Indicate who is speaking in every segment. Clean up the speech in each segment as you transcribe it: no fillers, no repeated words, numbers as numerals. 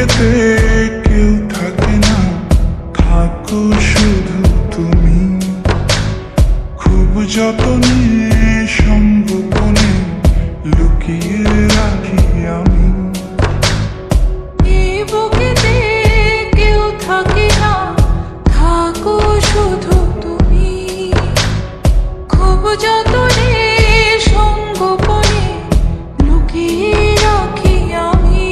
Speaker 1: বুকেতে কেউ থাকে না, থাকো শুধু তুমি। খুব যতনে সংগোপনে লুকিয়ে রাখি আমি।
Speaker 2: এই বুকেতে কেউ থাকে না, থাকো শুধু তুমি। খুব যতনে সংগোপনে লুকিয়ে রাখি আমি।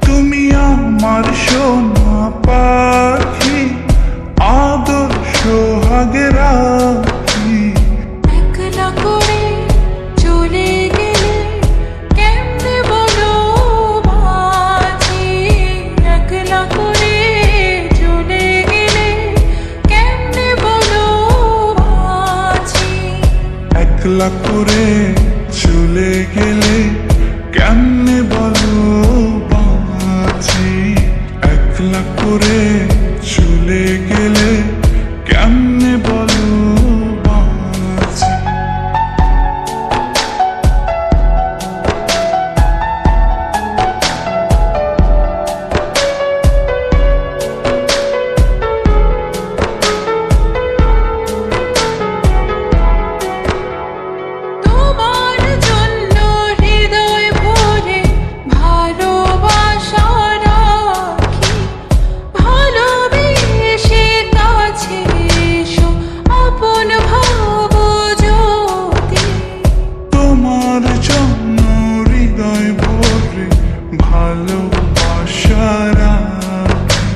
Speaker 1: তুমি আমার সোনা পাখি, আদর সোহাগে রাখি।
Speaker 2: একলা করে চলে গেলে কেমনে বলো বাঁচি। একলা করে চলে গেলে কেমনে বলো বাঁচি।
Speaker 1: একলা করে চলে গেলে কেমনে বলো বাঁচি। একলা করে চলে গেলে কেমনে বলো বাঁচি।
Speaker 2: তোমার জন্য হৃদয় ভরে ভালোবাসা রাখি। ভালোবেসে কাছে এসো, আপন ভাবো যদি।
Speaker 1: তোমার জন্য হৃদয় ভরে ভালোবাসা রাখি।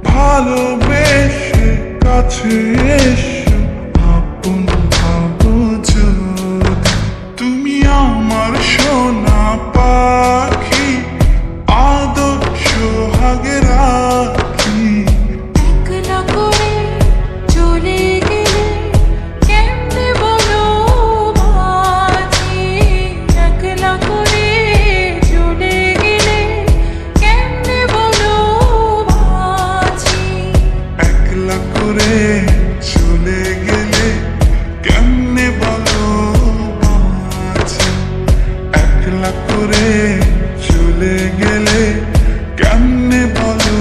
Speaker 1: ভালোবেসে কাছে এসো, আপন ভাবো যদি। তুমি আমার সোনা পাখি, আদর সোহাগে রাখি।
Speaker 2: একলা করে চলে গেলে কেমনে বলো বাঁচি। একলা করে চলে গেলে কেমনে বলো বাঁচি।
Speaker 1: একলা করে চলে গেলে কেমনে বলো বাঁচি। একলা করে চলে গেলে কেমনে বলো